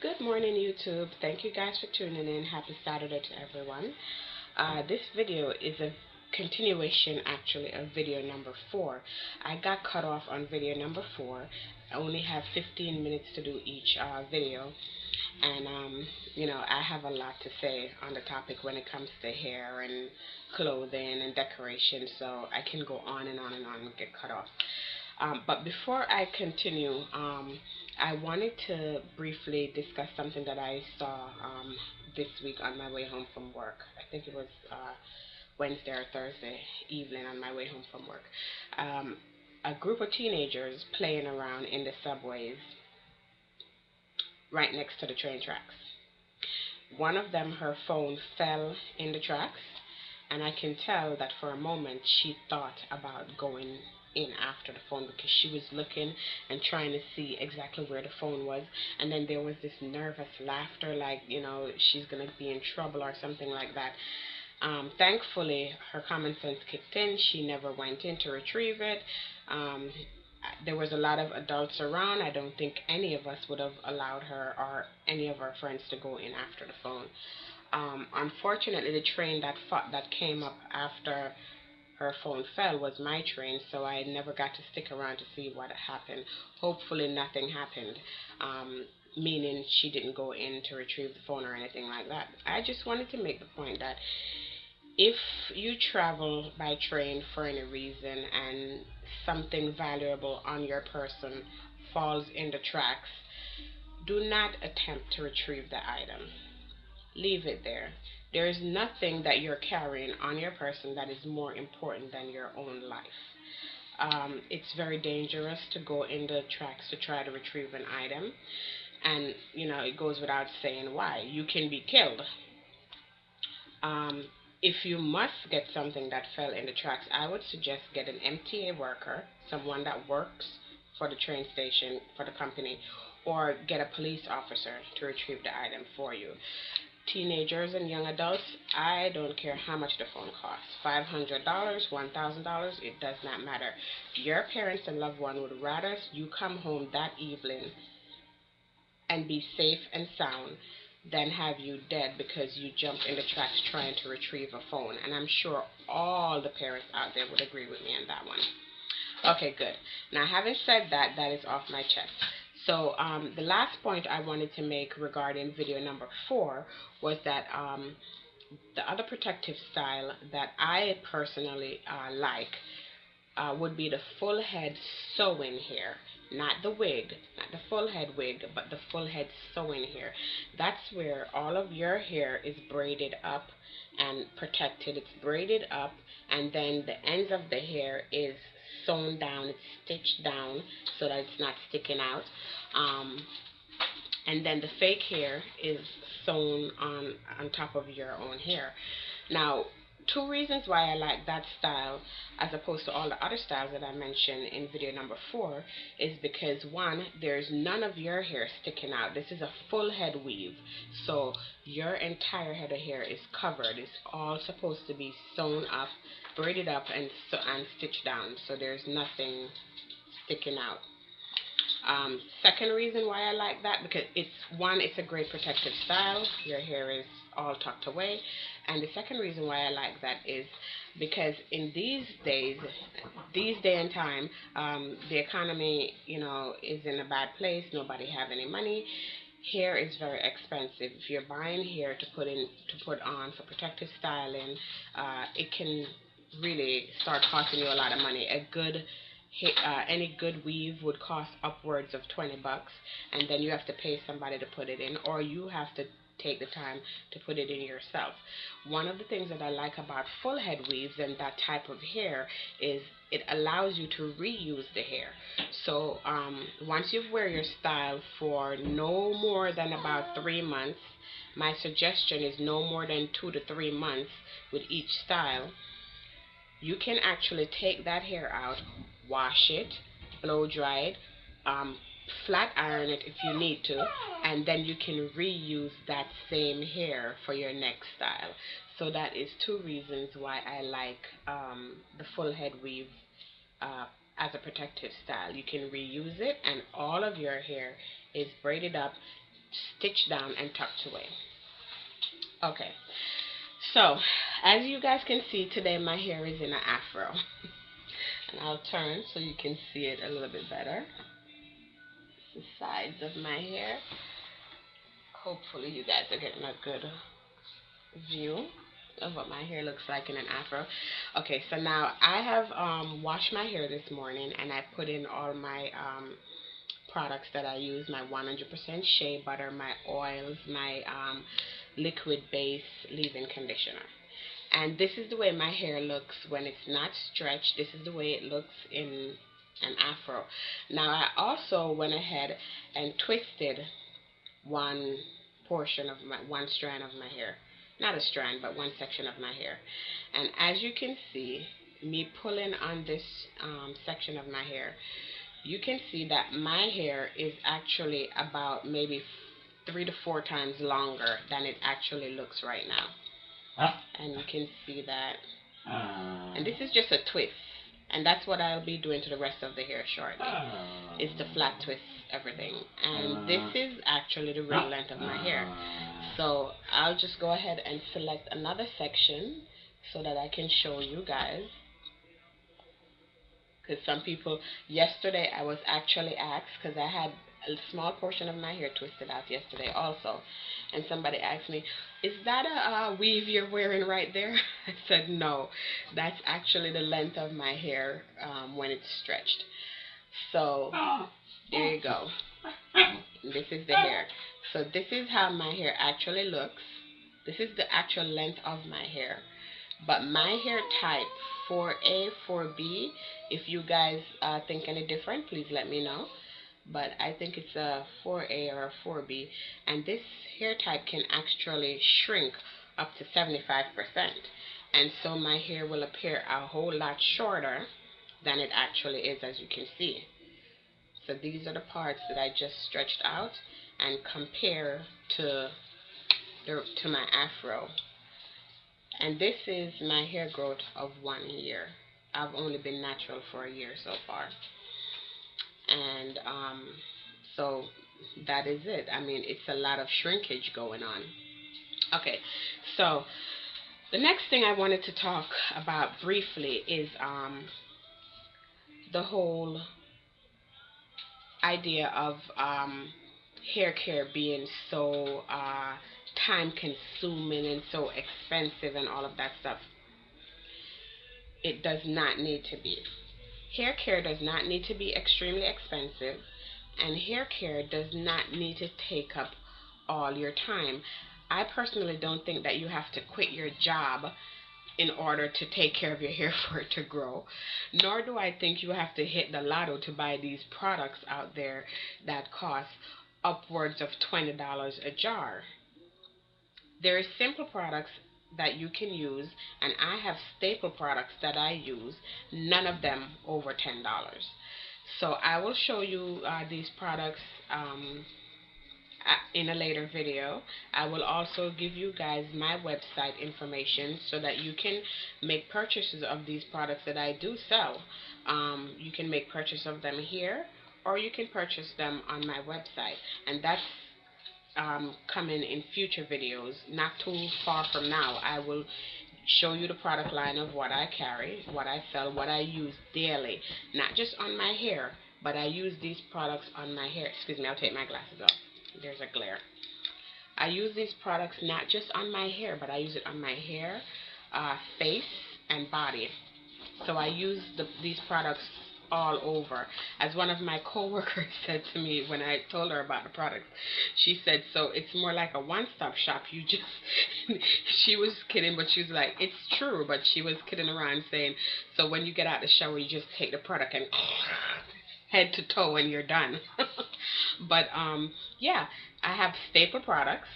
Good morning, YouTube. Thank you guys for tuning in. Happy Saturday to everyone. This video is a continuation, actually, of video number 4. I got cut off on video number 4. I only have 15 minutes to do each video, and I have a lot to say on the topic when it comes to hair and clothing and decoration, so I can go on and on and on and get cut off. But before I continue, I wanted to briefly discuss something that I saw this week on my way home from work. I think it was Wednesday or Thursday evening on my way home from work. A group of teenagers playing around in the subways right next to the train tracks. One of them, her phone fell in the tracks, and I can tell that for a moment she thought about going in after the phone because she was looking and trying to see exactly where the phone was, and then there was this nervous laughter like, she's going to be in trouble or something like that. Thankfully, her common sense kicked in. She never went in to retrieve it. Um, there was a lot of adults around. I don't think any of us would have allowed her or any of our friends to go in after the phone. Unfortunately, the train that came up after her phone fell was my train, so I never got to stick around to see what happened. Hopefully, nothing happened, meaning she didn't go in to retrieve the phone or anything like that. I just wanted to make the point that if you travel by train for any reason and something valuable on your person falls in the tracks, do not attempt to retrieve the item. Leave it there. There is nothing that you're carrying on your person that is more important than your own life. It's very dangerous to go in the tracks to try to retrieve an item, and it goes without saying why. You can be killed. Um, if you must get something that fell in the tracks, I would suggest get an MTA worker, someone that works for the train station, for the company, or get a police officer to retrieve the item for you. Teenagers and young adults, I don't care how much the phone costs. $500, $1,000, it does not matter. Your parents and loved one would rather you come home that evening and be safe and sound than have you dead because you jumped in the tracks trying to retrieve a phone. And I'm sure all the parents out there would agree with me on that one. Okay, good. Now, having said that, that is off my chest. So the last point I wanted to make regarding video number 4 was that the other protective style that I personally like would be the full head sewing hair. Not the wig, not the full head wig, but the full head sewing hair. That's where all of your hair is braided up and protected. It's braided up, and then the ends of the hair is sewn down, it's stitched down so that it's not sticking out. Um, and then the fake hair is sewn on top of your own hair. Now, two reasons why I like that style as opposed to all the other styles that I mentioned in video number 4 is because, one, there's none of your hair sticking out. This is a full head weave, so your entire head of hair is covered. It's all supposed to be sewn up, braided up, and stitched down, so there's nothing sticking out. Second reason why I like that, because it's a great protective style. Your hair is all tucked away. And the second reason why I like that is because in these day and time, the economy, is in a bad place. Nobody have any money. Hair is very expensive. If you're buying hair to put on for protective styling, it can really start costing you a lot of money. Any good weave would cost upwards of $20, and then you have to pay somebody to put it in, or you have to take the time to put it in yourself. One of the things that I like about full head weaves and that type of hair is it allows you to reuse the hair. So once you've wear your style for no more than about 3 months, my suggestion is no more than 2 to 3 months with each style, you can actually take that hair out, wash it, blow dry it, um, flat iron it if you need to, and then you can reuse that same hair for your next style. So that is two reasons why I like the full head weave uh, as a protective style. You can reuse it, and all of your hair is braided up stitched down and tucked away. Okay, so as you guys can see today, my hair is in an afro. And I'll turn so you can see it a little bit better. The sides of my hair. Hopefully you guys are getting a good view of what my hair looks like in an afro. Okay, so now I have washed my hair this morning, and I put in all my products that I use, my 100% shea butter, my oils, my liquid base leave-in conditioner. And this is the way my hair looks when it's not stretched. This is the way it looks in an afro. Now I also went ahead and twisted one one strand of my hair. Not a strand, but one section of my hair. And as you can see, me pulling on this section of my hair, you can see that my hair is actually about maybe 3 to 4 times longer than it actually looks right now. And you can see that. And this is just a twist. And that's what I'll be doing to the rest of the hair shortly. Is to flat twist everything. And this is actually the real length of my hair. So I'll just go ahead and select another section so that I can show you guys. Because some people, yesterday I was actually asked, because I had a small portion of my hair twisted out yesterday also, and somebody asked me, is that a weave you're wearing right there? I said no, that's actually the length of my hair when it's stretched. So there you go. This is the hair. So this is how my hair actually looks. This is the actual length of my hair. But my hair type 4A, 4B, if you guys think any different, please let me know. But I think it's a 4A or a 4B. And this hair type can actually shrink up to 75%. And so my hair will appear a whole lot shorter than it actually is, as you can see. So these are the parts that I just stretched out and compare to my afro. And this is my hair growth of 1 year. I've only been natural for a year so far. And so that is it. I mean, it's a lot of shrinkage going on. Okay, so the next thing I wanted to talk about briefly is the whole idea of hair care being so time consuming and so expensive and all of that stuff. It does not need to be. Hair care does not need to be extremely expensive, and hair care does not need to take up all your time. I personally don't think that you have to quit your job in order to take care of your hair for it to grow. Nor do I think you have to hit the lotto to buy these products out there that cost upwards of $20 a jar. There are simple products that you can use, and I have staple products that I use, none of them over $10. So I will show you these products in a later video. I will also give you guys my website information so that you can make purchases of these products that I do sell. You can make purchase of them here, or you can purchase them on my website, and that's coming in future videos. Not too far from now, I will show you the product line of what I carry, what I sell, what I use daily, not just on my hair, but I use these products on my hair. Excuse me, I'll take my glasses off. There's a glare. I use these products not just on my hair, but I use it on my hair, face, and body. So I use these products all over. As one of my coworkers said to me when I told her about the products, she said, so it's more like a one-stop shop. You just, she was kidding, but she was like, it's true, but she was kidding around saying, so when you get out the shower, you just take the product and head to toe and you're done. But yeah, I have staple products.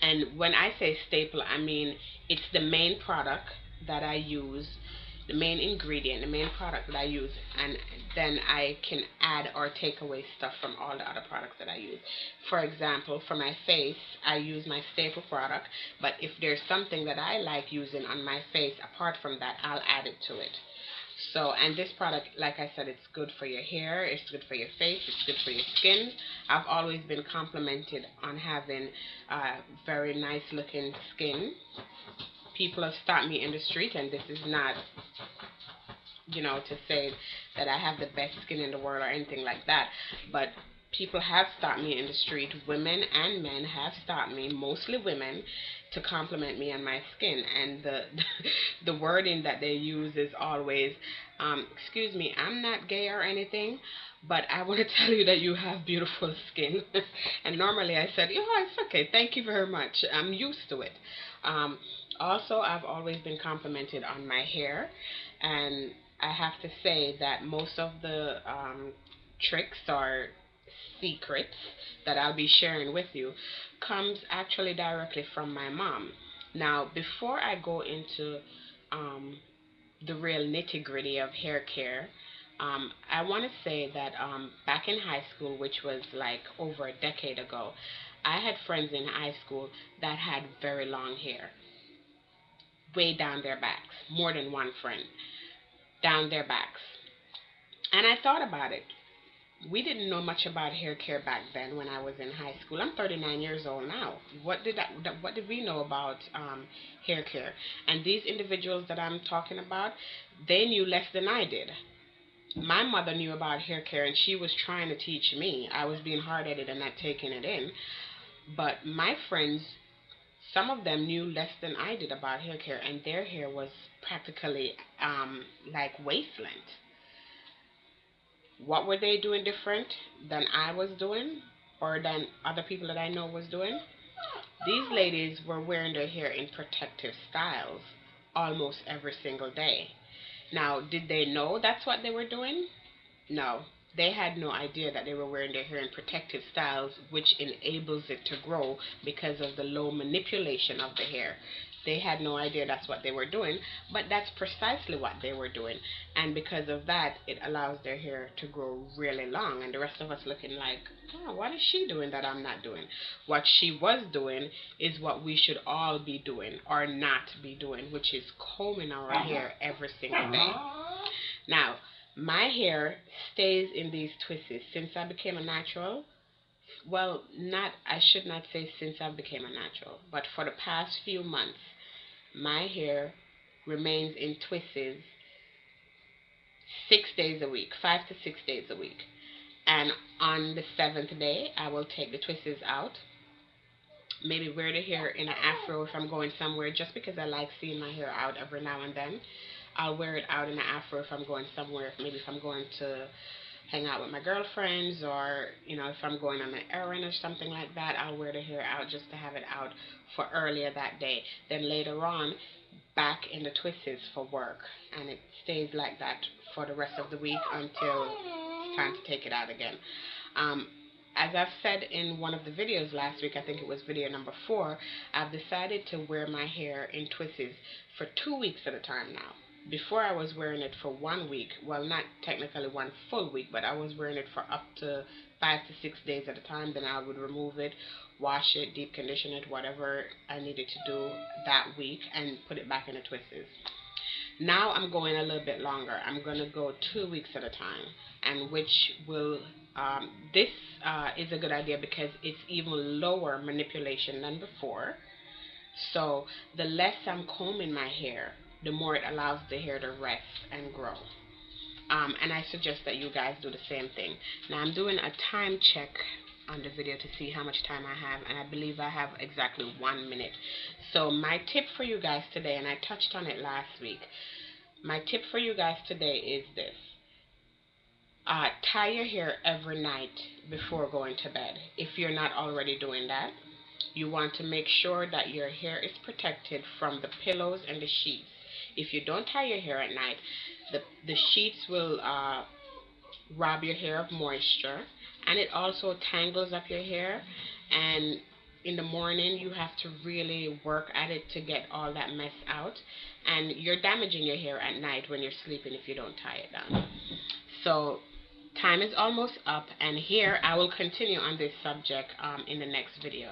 And when I say staple, I mean it's the main product that I use, the main ingredient, the main product that I use, and then I can add or take away stuff from all the other products that I use. For example, for my face, I use my staple product, but if there's something that I like using on my face apart from that, I'll add it to it. So, and this product, like I said, it's good for your hair, it's good for your face, it's good for your skin. I've always been complimented on having very nice looking skin. People have stopped me in the street, and this is not, to say that I have the best skin in the world or anything like that, but people have stopped me in the street. Women and men have stopped me, mostly women, to compliment me on my skin, and the the wording that they use is always, "Excuse me, I'm not gay or anything, but I want to tell you that you have beautiful skin." And normally I said, it's okay, thank you very much. I'm used to it. Um, Also, I've always been complimented on my hair, and I have to say that most of the tricks or secrets that I'll be sharing with you comes actually directly from my mom. Now, before I go into um, the real nitty gritty of hair care, I want to say that back in high school, which was like over a decade ago, I had friends in high school that had very long hair, way down their backs, more than one friend, down their backs. And I thought about it. We didn't know much about hair care back then when I was in high school. I'm 39 years old now. What did we know about hair care? And these individuals that I'm talking about, they knew less than I did. My mother knew about hair care, and she was trying to teach me. I was being hard-headed and not taking it in. But my friends, some of them knew less than I did about hair care, and their hair was practically like wasteland. What were they doing different than I was doing, or than other people that I know was doing? These ladies were wearing their hair in protective styles almost every single day. Now, did they know that's what they were doing? No, they had no idea that they were wearing their hair in protective styles, which enables it to grow because of the low manipulation of the hair. They had no idea that's what they were doing, but that's precisely what they were doing. And because of that, it allows their hair to grow really long. And the rest of us looking like, oh, what is she doing that I'm not doing? What she was doing is what we should all be doing or not be doing, which is combing our hair every single day. Now, my hair stays in these twists since I became a natural. Well, not I should not say since I became a natural, but for the past few months, my hair remains in twists 6 days a week, 5 to 6 days a week. And on the seventh day, I will take the twists out. Maybe wear the hair in an afro if I'm going somewhere, just because I like seeing my hair out every now and then. I'll wear it out in an afro if I'm going somewhere, maybe if I'm going to hang out with my girlfriends, or if I'm going on an errand or something like that, I'll wear the hair out just to have it out for earlier that day. Then later on, back in the twists for work, and it stays like that for the rest of the week until it's time to take it out again. um, as I've said in one of the videos last week, I think it was video number 4, I've decided to wear my hair in twists for 2 weeks at a time now. Before, I was wearing it for 1 week. Well, not technically one full week, but I was wearing it for up to 5 to 6 days at a time. Then I would remove it, wash it, deep condition it, whatever I needed to do that week, and put it back in the twists. Now I'm going a little bit longer. I'm going to go 2 weeks at a time, and which will, this is a good idea because it's even lower manipulation than before. So the less I'm combing my hair, the more it allows the hair to rest and grow. And I suggest that you guys do the same thing. Now I'm doing a time check on the video to see how much time I have, and I believe I have exactly 1 minute. So my tip for you guys today, and I touched on it last week, my tip for you guys today is this. Tie your hair every night before going to bed. If you're not already doing that, you want to make sure that your hair is protected from the pillows and the sheets. If you don't tie your hair at night, the sheets will rob your hair of moisture, and it also tangles up your hair, and in the morning you have to really work at it to get all that mess out, and you're damaging your hair at night when you're sleeping if you don't tie it down. So time is almost up, and here I will continue on this subject in the next video.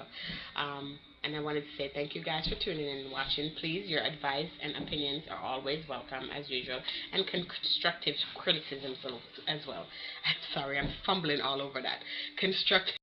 And I wanted to say thank you guys for tuning in and watching. Please, your advice and opinions are always welcome as usual, and constructive criticisms as well. I'm sorry, I'm fumbling all over that. Constructive